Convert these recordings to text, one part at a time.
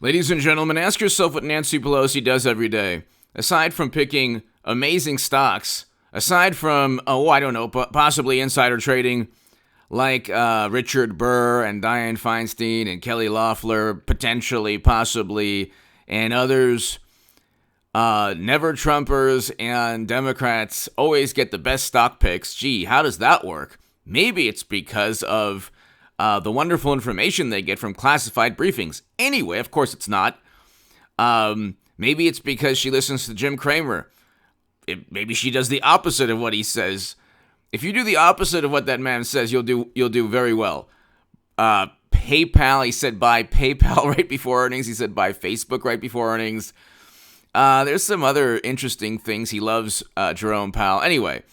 Ladies and gentlemen, ask yourself what Nancy Pelosi does every day. Aside from picking amazing stocks, aside from, possibly insider trading like Richard Burr and Dianne Feinstein and Kelly Loeffler, potentially, possibly, and others, never Trumpers and Democrats always get the best stock picks. Gee, how does that work? Maybe it's because of the wonderful information they get from classified briefings. Anyway, of course it's not. Maybe it's because she listens to Jim Cramer. Maybe she does the opposite of what he says. If you do the opposite of what that man says, you'll do very well. PayPal, he said buy PayPal right before earnings. He said buy Facebook right before earnings. There's some other interesting things. He loves Jerome Powell. Anyway,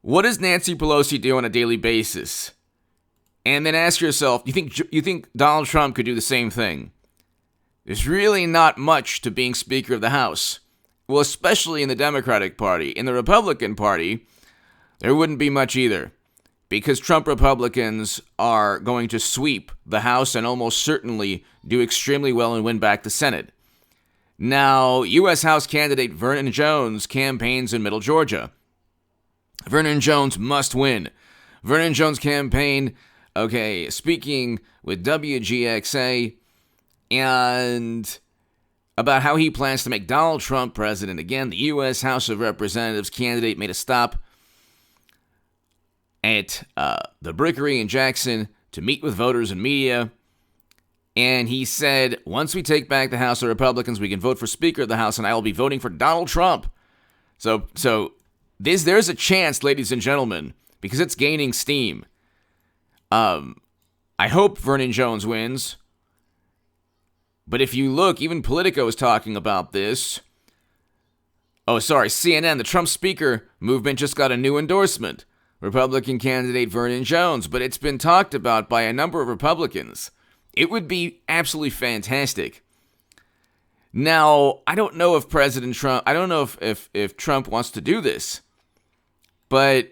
what does Nancy Pelosi do on a daily basis? And then ask yourself, you think Donald Trump could do the same thing? There's really not much to being Speaker of the House. Well, especially in the Democratic Party. In the Republican Party, there wouldn't be much either, because Trump Republicans are going to sweep the House and almost certainly do extremely well and win back the Senate. Now, U.S. House candidate Vernon Jones campaigns in Middle Georgia. Vernon Jones must win. Vernon Jones campaign, speaking with WGXA and about how he plans to make Donald Trump president again. The U.S. House of Representatives candidate made a stop at the Brickery in Jackson to meet with voters and media. And he said, once we take back the House of Republicans, we can vote for Speaker of the House, and I will be voting for Donald Trump. So there's a chance, ladies and gentlemen, because it's gaining steam. I hope Vernon Jones wins. But if you look, even Politico is talking about this. CNN, the Trump speaker movement just got a new endorsement. Republican candidate Vernon Jones, but it's been talked about by a number of Republicans. It would be absolutely fantastic. Now, I don't know if if Trump wants to do this, but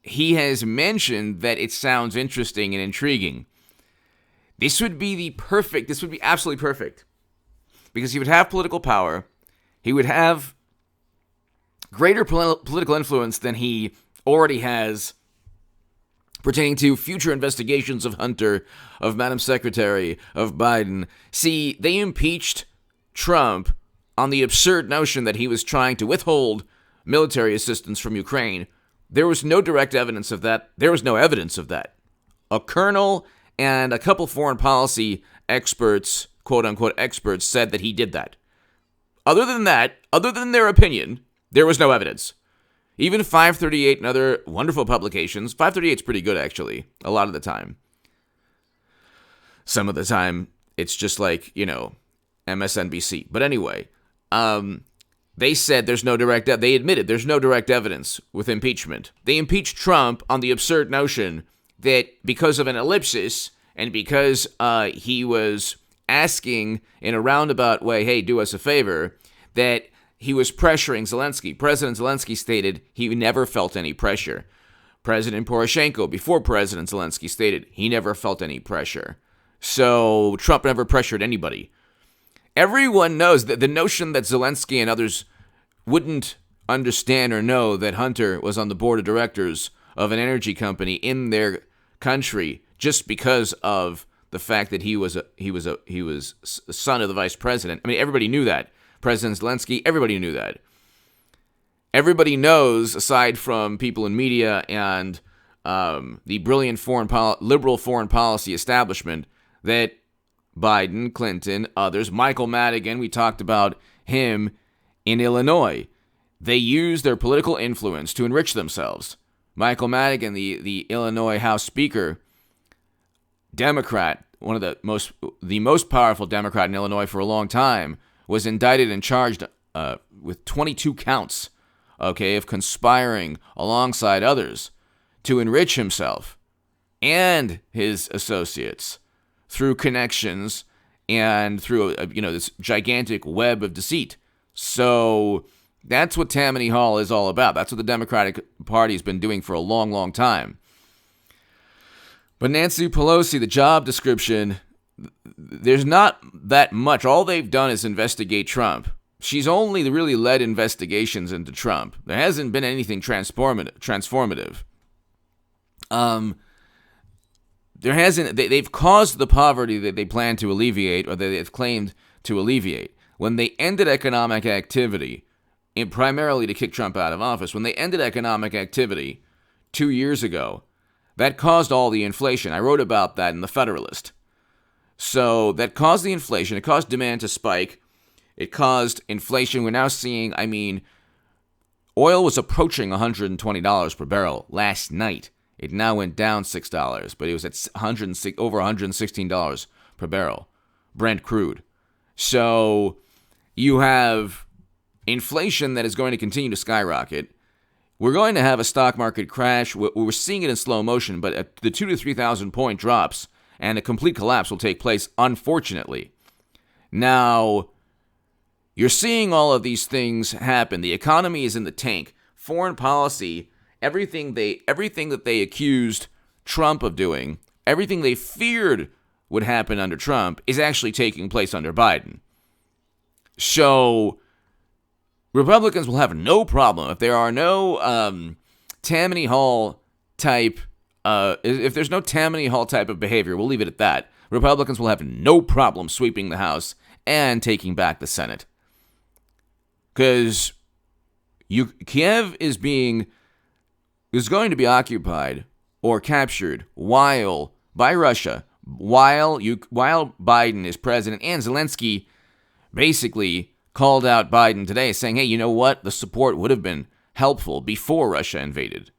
he has mentioned that it sounds interesting and intriguing. This would be absolutely perfect, because he would have political power. He would have greater political influence than he already has pertaining to future investigations of Hunter, of Madam Secretary, of Biden. See, they impeached Trump on the absurd notion that he was trying to withhold military assistance from Ukraine. There was no direct evidence of that. There was no evidence of that. A colonel and a couple foreign policy experts, quote-unquote experts, said that he did that. Other than their opinion, there was no evidence. Even 538 and other wonderful publications, 538 is pretty good, actually, a lot of the time. Some of the time, it's just like, MSNBC. But anyway, they said they admitted there's no direct evidence with impeachment. They impeached Trump on the absurd notion that because of an ellipsis and because he was asking in a roundabout way, hey, do us a favor, that he was pressuring Zelensky. President Zelensky stated he never felt any pressure. President Poroshenko, before President Zelensky, stated he never felt any pressure. So Trump never pressured anybody. Everyone knows that the notion that Zelensky and others wouldn't understand or know that Hunter was on the board of directors of an energy company in their country just because of the fact that he was son of the vice president. I mean, everybody knew that. President Zelensky, everybody knew that. Everybody knows, aside from people in media and the brilliant liberal foreign policy establishment, that Biden, Clinton, others, Michael Madigan, we talked about him in Illinois. They use their political influence to enrich themselves. Michael Madigan, the Illinois House Speaker, Democrat, one of the most powerful Democrat in Illinois for a long time, was indicted and charged with 22 counts, of conspiring alongside others to enrich himself and his associates through connections and through this gigantic web of deceit. So that's what Tammany Hall is all about. That's what the Democratic Party has been doing for a long, long time. But Nancy Pelosi, the job description, there's not that much. All they've done is investigate Trump. She's only really led investigations into Trump. There hasn't been anything transformative. There hasn't. They've caused the poverty that they plan to alleviate, or that they've claimed to alleviate. When they ended economic activity, and primarily to kick Trump out of office, when they ended economic activity 2 years ago, that caused all the inflation. I wrote about that in the Federalist. So that caused the inflation. It caused demand to spike. It caused inflation. We're now seeing, oil was approaching $120 per barrel last night. It now went down $6, but it was at over $116 per barrel, Brent crude. So you have inflation that is going to continue to skyrocket. We're going to have a stock market crash. We're seeing it in slow motion, but at the 2,000 to 3,000 point drops and a complete collapse will take place, unfortunately. Now, you're seeing all of these things happen. The economy is in the tank. Foreign policy, everything that they accused Trump of doing, everything they feared would happen under Trump is actually taking place under Biden. So Republicans will have no problem if there are no Tammany Hall type. If there's no Tammany Hall type of behavior, we'll leave it at that. Republicans will have no problem sweeping the House and taking back the Senate, because Kiev is going to be occupied or captured by Russia while Biden is president, and Zelensky basically called out Biden today saying, hey, you know what? The support would have been helpful before Russia invaded.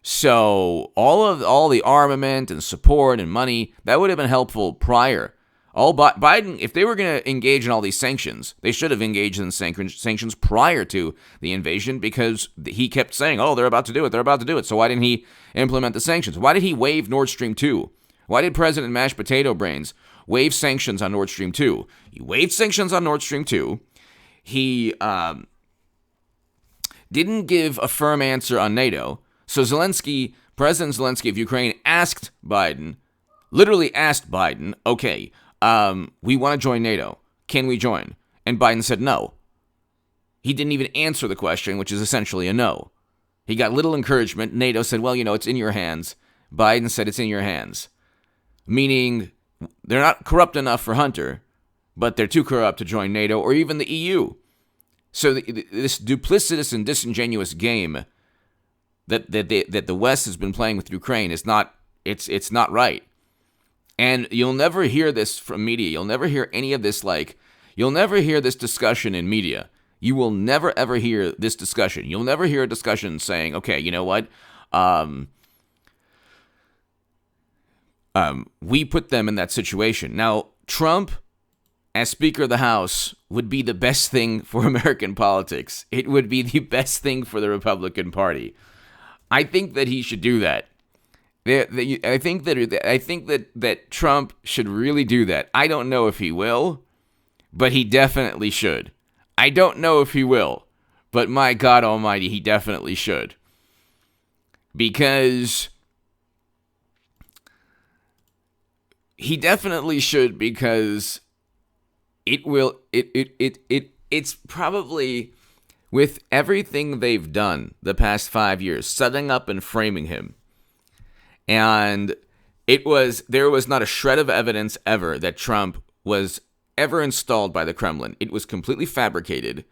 So all the armament and support and money, that would have been helpful prior. Biden, if they were going to engage in all these sanctions, they should have engaged in sanctions prior to the invasion, because he kept saying, oh, they're about to do it. So why didn't he implement the sanctions? Why did he waive Nord Stream 2? Why did President Mashed Potato Brains waive sanctions on Nord Stream 2? He waived sanctions on Nord Stream 2. He didn't give a firm answer on NATO. So President Zelensky of Ukraine literally asked Biden, okay, we want to join NATO. Can we join? And Biden said no. He didn't even answer the question, which is essentially a no. He got little encouragement. NATO said, well, it's in your hands. Biden said it's in your hands. Meaning they're not corrupt enough for Hunter, but they're too corrupt to join NATO or even the EU. So this duplicitous and disingenuous game that the West has been playing with Ukraine is not right. And you'll never hear this from media. You'll never hear any of this, you'll never hear this discussion in media. You will never, ever hear this discussion. You'll never hear a discussion saying, okay, you know what? We put them in that situation. Now, Trump, as Speaker of the House, would be the best thing for American politics. It would be the best thing for the Republican Party. I think that he should do that. I think that Trump should really do that. I don't know if he will, but he definitely should. I don't know if he will, but my God Almighty, he definitely should. Because it's probably, with everything they've done the past 5 years, setting up and framing him, and there was not a shred of evidence ever that Trump was ever installed by the Kremlin. It was completely fabricated.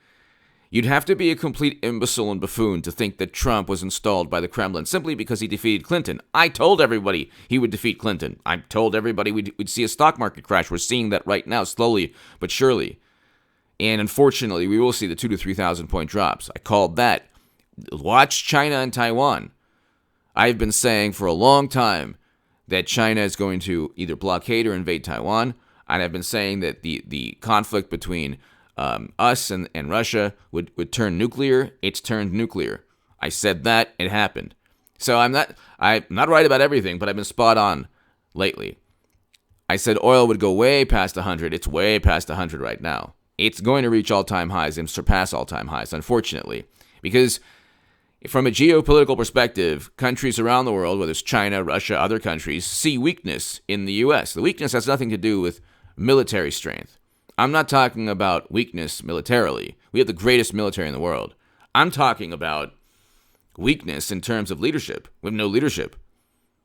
You'd have to be a complete imbecile and buffoon to think that Trump was installed by the Kremlin simply because he defeated Clinton. I told everybody he would defeat Clinton. I told everybody we'd see a stock market crash. We're seeing that right now, slowly but surely. And unfortunately, we will see the 2,000 to 3,000 point drops. I called that. Watch China and Taiwan. I've been saying for a long time that China is going to either blockade or invade Taiwan. And I've been saying that the conflict between us and Russia would turn nuclear. It's turned nuclear. I said that. It happened. So I'm not right about everything, but I've been spot on lately. I said oil would go way past 100. It's way past 100 right now. It's going to reach all-time highs and surpass all-time highs, unfortunately. Because from a geopolitical perspective, countries around the world, whether it's China, Russia, other countries, see weakness in the U.S. The weakness has nothing to do with military strength. I'm not talking about weakness militarily. We have the greatest military in the world. I'm talking about weakness in terms of leadership. We have no leadership.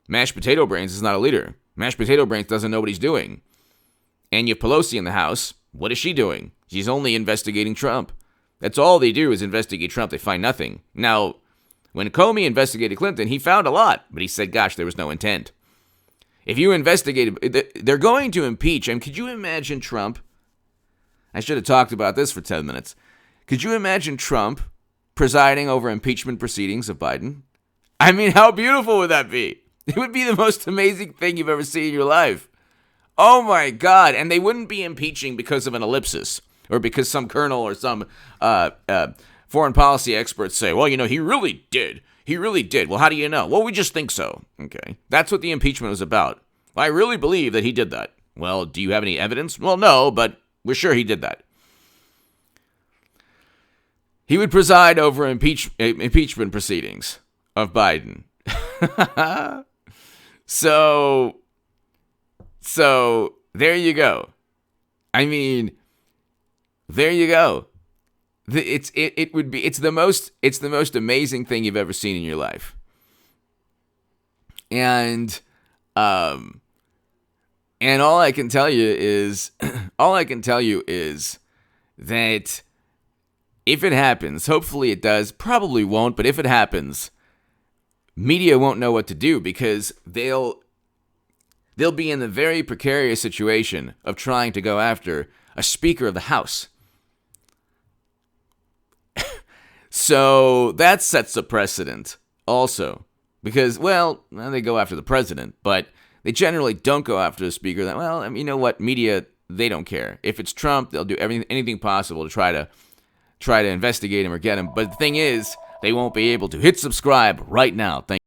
Mashed potato brains is not a leader. Mashed potato brains doesn't know what he's doing. And you have Pelosi in the House. What is she doing? She's only investigating Trump. That's all they do is investigate Trump. They find nothing. Now, when Comey investigated Clinton, he found a lot, but he said, gosh, there was no intent. If you investigated, they're going to impeach. And could you imagine Trump? I should have talked about this for 10 minutes. Could you imagine Trump presiding over impeachment proceedings of Biden? I mean, how beautiful would that be? It would be the most amazing thing you've ever seen in your life. Oh my God. And they wouldn't be impeaching because of an ellipsis or because some colonel or some foreign policy experts say, well, he really did. He really did. Well, how do you know? Well, we just think so. Okay. That's what the impeachment was about. Well, I really believe that he did that. Well, do you have any evidence? Well, no, but we're sure he did that. He would preside over impeachment proceedings of Biden. So there you go. I mean, there you go. It's the most amazing thing you've ever seen in your life. And all I can tell you is that if it happens, hopefully it does, probably won't, but if it happens, media won't know what to do because they'll be in the very precarious situation of trying to go after a Speaker of the House. So that sets a precedent also because, well, they go after the president, but they generally don't go after the Speaker. Well, I mean, you know what? Media, they don't care. If it's Trump, they'll do anything possible to try to investigate him or get him. But the thing is, they won't be able to. Hit subscribe right now. Thank you.